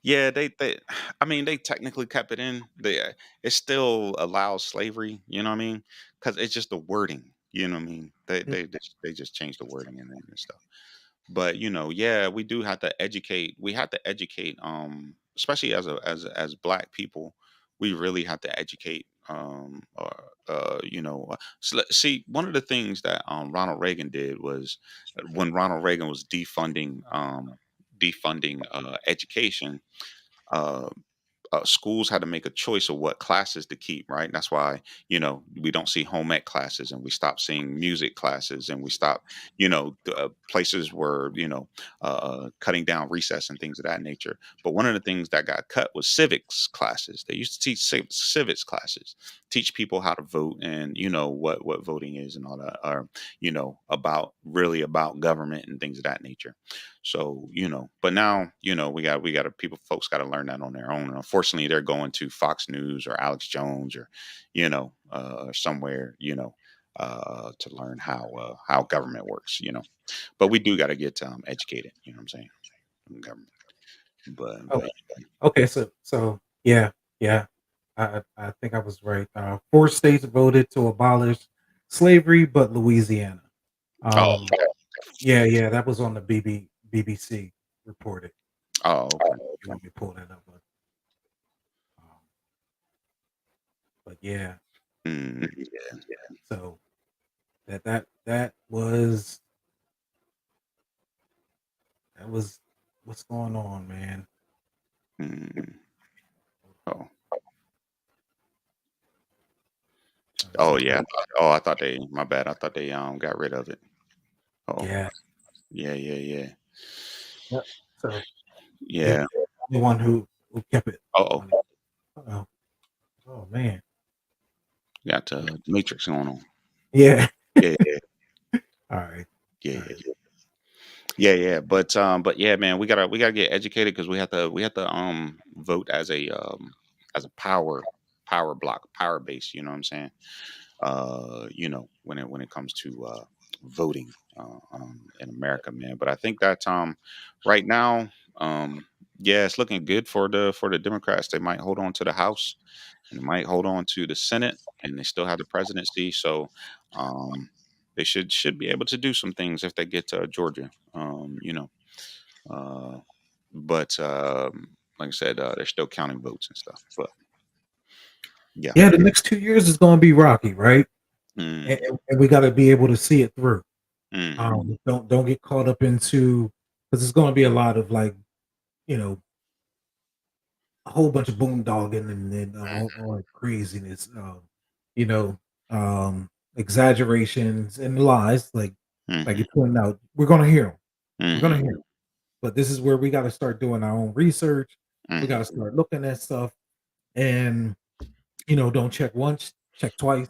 Yeah, they I mean, they technically kept it in. It still allows slavery, you know what I mean? Because it's just the wording, you know what I mean? They just changed the wording and stuff. But, yeah, we do have to educate. We have to educate, especially as Black people, we really have to educate. See, one of the things that Ronald Reagan did was when Ronald Reagan was defunding education. Uh, Schools had to make a choice of what classes to keep, right? That's why, we don't see home ec classes and we stop seeing music classes and we stop, places were, cutting down recess and things of that nature. But one of the things that got cut was civics classes. They used to teach civics classes, teach people how to vote and, what voting is and all that, or, about really about government and things of that nature. So, but now, we got to people folks got to learn that on their own. And unfortunately, they're going to Fox News or Alex Jones or, somewhere, to learn how government works. But we do got to get educated, you know what I'm saying? In government. But Okay. Okay, so yeah, yeah. I think I was right. Four states voted to abolish slavery, but Louisiana. oh, Um, yeah, yeah, that was on the BBC reported. oh, okay. You want me to pull that up? Um, but yeah, Yeah. so that was what's going on, man. Mm, oh. Trying to Oh see. yeah. I thought they my bad. I thought they got rid of it. Oh. Yeah, Yeah, yeah, yeah. yep. So they're Yeah. the one who kept it. Oh. On it. Oh, oh man. Got Matrix going on. Yeah. Yeah, yeah, All right. yeah, All yeah. right. Yeah. But yeah, man, we gotta get educated because we have to vote as a power block, power base. You know what I'm saying? When it comes to voting in America, man. But I think that right now, yeah, it's looking good for the Democrats. They might hold on to the House and they might hold on to the Senate, and they still have the presidency. So um, they should be able to do some things if they get to Georgia. Uh, but like I said, they're still counting votes and stuff. But yeah. Yeah, the next 2 years is going to be rocky, right? And, Mm, and we got to be able to see it through. hmm Don't get caught up into because it's going to be a lot of like you know a whole bunch of boondogging and then all that craziness, you know, exaggerations and lies. Like hmm you pointed out, we're going to hear them. We're going to hmm hear 'em. But this is where we got to start doing our own research. We got hmm to start looking at stuff and don't check once, check twice,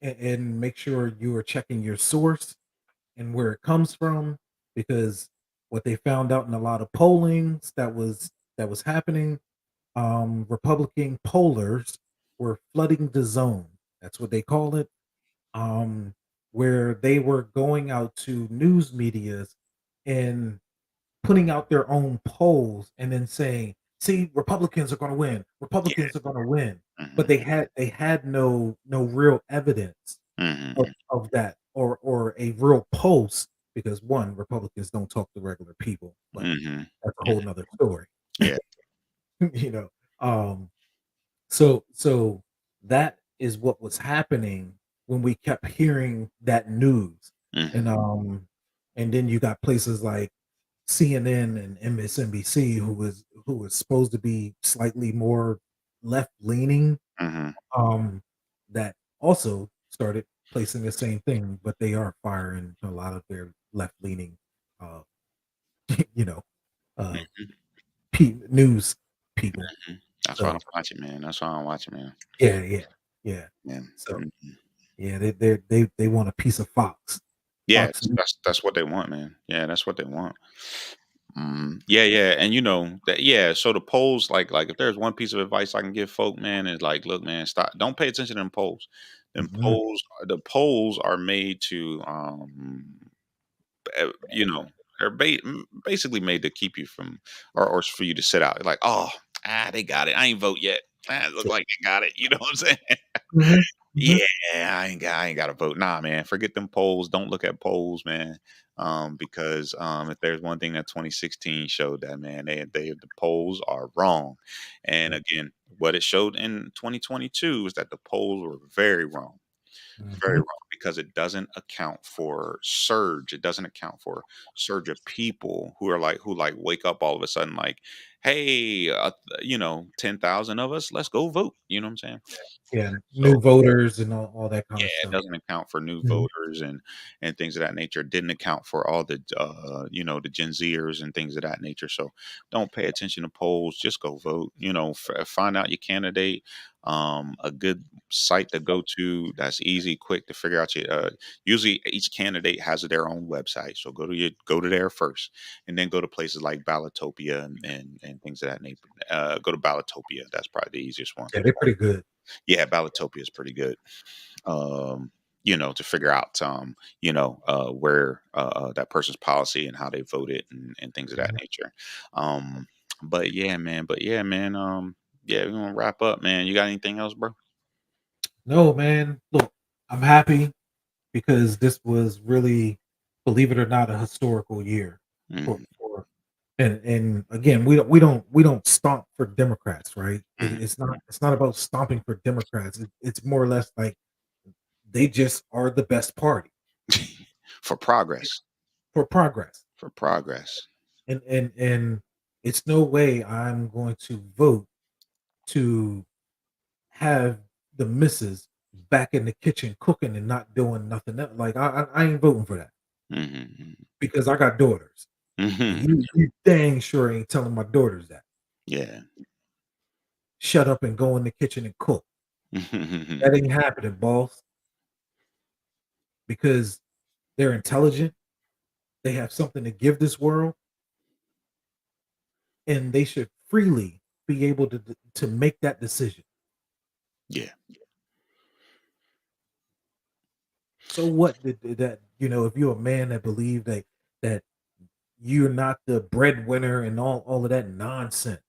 and make sure you are checking your source and where it comes from because what they found out in a lot of pollings that was happening, Republican pollers were flooding the zone. That's what they call it. Um, where they were going out to news medias and putting out their own polls and then saying, "See, Republicans are going to win. Yeah. Republicans are going to win." But hmm they had no real evidence of, hmm of that or a real post because one, Republicans don't talk to regular people, but hmm that's a whole nother story. Yeah. you know. Um so that is what was happening when we kept hearing that news. And hmm and then you got places like CNN and MSNBC who was supposed to be slightly more left leaning, hmm um, that also started placing the same thing, but they are firing a lot of their left leaning, uh, you know, uh, news people. That's why I'm So watching, man. That's why I'm watching, man. yeah, yeah, yeah. Yeah. So Mhm. yeah, they want a piece of Fox. Yeah, Fox. that's what they want, man. Yeah, that's what they want. Yeah, yeah, and that. Yeah, so the polls, like if there's one piece of advice I can give folk, man, is like, look, man, stop. Don't pay attention to them polls. Mhm. The polls are made to, eh, you know, they're basically made to keep you from, or for you to sit out. Like, oh, they got it. I ain't vote yet. It look like they got it. You know what I'm saying? Mhm, mhm. Yeah, I ain't got to vote. Nah, man, forget them polls. Don't look at polls, man. Because if there's one thing that 2016 showed, that man, the polls are wrong. And Yeah. again, what it showed in 2022 is that the polls were very wrong. Very Mhm. wrong, because it doesn't account for surge. It doesn't account for surge of people who are like, who like wake up all of a sudden like, hey, 10,000 of us, let's go vote. You know what I'm saying? Yeah, So new voters and all that yeah, kinda it stuff. doesn't account for new Mhm. voters and things of that nature. It didn't account for all the the Gen Zers and things of that nature. So don't pay attention to polls. Just go vote. Find out your candidate. A good site to go to that's easy, quick to figure out your. Usually, each candidate has their own website, so go to there first, and then go to places like Ballotopia and things of that nature. Go to Ballotopia. That's probably the easiest one. Yeah, they're pretty good. Yeah, Ballotopia is pretty good, to figure out, where that person's policy and how they voted and things of that Mhm. nature. But yeah, man, yeah, we're gonna wrap up, man. You got anything else, bro? No, man, look, I'm happy because this was really, believe it or not, a historical year Hmm. for and again, we don't stomp for Democrats, right? Hmm. It's not about stomping for Democrats. It's more or less like they just are the best party For progress, for progress. for progress. And it's no way I'm going to vote to have the missus back in the kitchen cooking and not doing nothing else. Like I ain't voting for that Hmm. because I got daughters. And Hmm. you dang sure ain't telling my daughters that. Yeah. Shut up and go in the kitchen and cook. That ain't happening, boss, because they're intelligent, they have something to give this world, and they should freely be able to make that decision. Yeah. So what did that, if you're a man that believe that you're not the breadwinner and all of that nonsense.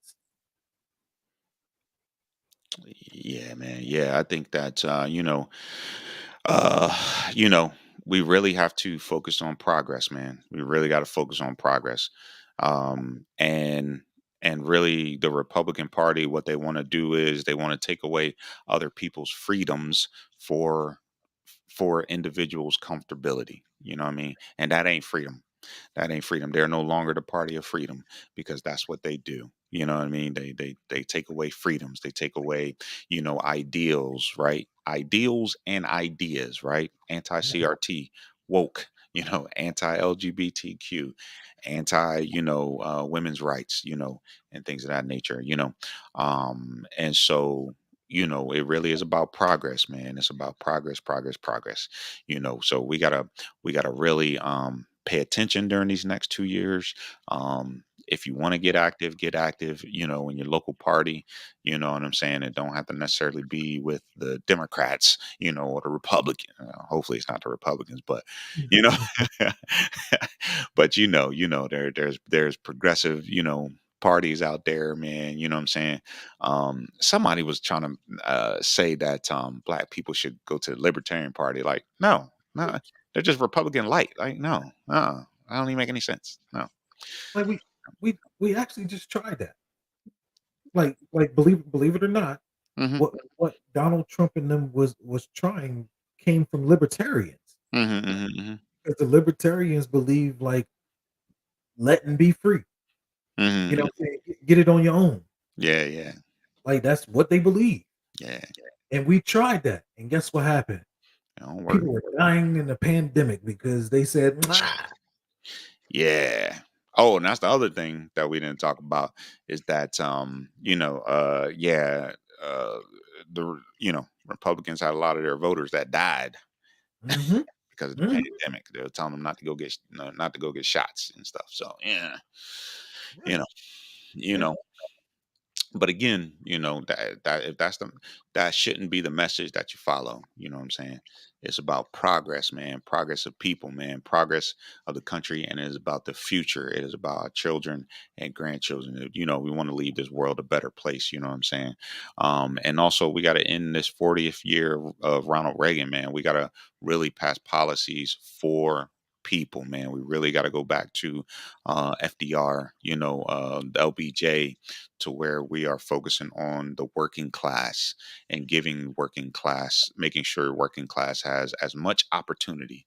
Yeah, man. Yeah, I think that uh, you know, we really have to focus on progress, man. We really got to focus on progress. And really the Republican Party, what they want to do is they want to take away other people's freedoms for individuals' comfortability. You know what I mean? And that ain't freedom. That ain't freedom. They're no longer the party of freedom, because that's what they do. You know what I mean? They take away freedoms. They take away, ideals, right? Ideals and ideas, right? Anti CRT, woke, anti LGBTQ, anti, women's rights, and things of that nature, and so, it really is about progress, man. It's about progress, progress, progress. So we gotta really pay attention during these next 2 years. If you want to get active, in your local party, you know what I'm saying? It don't have to necessarily be with the Democrats, or the Republican. Hopefully it's not the Republicans, but you know, Mhm. but there's progressive, parties out there, man. You know what I'm saying? Somebody was trying to say that black people should go to the Libertarian Party. Like, no, no, they're just Republican light. Like, no, I don't even make any sense. No. Like we actually just tried that. Like believe it or not, Hmm. what Donald Trump and them was trying came from libertarians. Hmm. Hmm. Hmm. Because the libertarians believe like letting be free. You know Hmm. what I'm saying? Get it on your own. Yeah, yeah, Like that's what they believe. yeah. And we tried that. And guess what happened? It don't work. People were dying in the pandemic because they said, "Nah." Yeah. Oh, and that's the other thing that we didn't talk about, is that uh Republicans had a lot of their voters that died Mhm, because of the mhm, pandemic. They were telling them not to go get not to go get shots and stuff. So yeah, you right, know, you yeah. know. But again, that if that's the that shouldn't be the message that you follow. You know what I'm saying? It's about progress, man. Progress of people, man. Progress of the country, and it is about the future. It is about our children and grandchildren. We want to leave this world a better place. You know what I'm saying? And also, we got to end this 40th year of Ronald Reagan, man. We got to really pass policies for people, man. We really got to go back to FDR, LBJ, to where we are focusing on the working class and giving working class, making sure working class has as much opportunity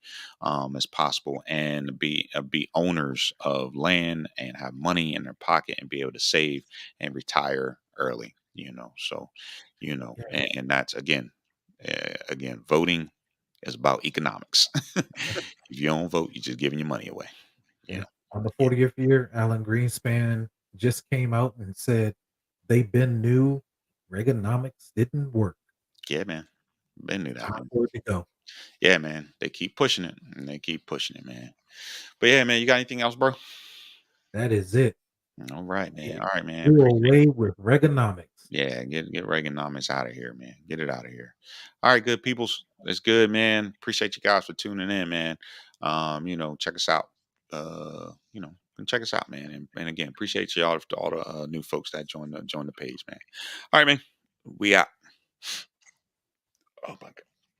as possible, and be owners of land and have money in their pocket and be able to save and retire early. So and that's again, voting is about economics. If you don't vote, you're just giving your money away. You Yeah. know. On the Yeah, 40th year, Alan Greenspan just came out and said they been knew Reaganomics didn't work. yeah, man. Been knew that, Time man. for it to go. Yeah, man. They keep pushing it, and they keep pushing it, man. But yeah, man, you got anything else, bro? That is it. All right, man. All right, man. Do Appreciate. away with Reaganomics. Yeah, get Reaganomics out of here, man. Get it out of here. All right, good peoples. It's good, man. Appreciate you guys for tuning in, man. Check us out. And check us out, man. And again, appreciate y'all for all the new folks that joined the page, man. All right, man. We out. Oh my god.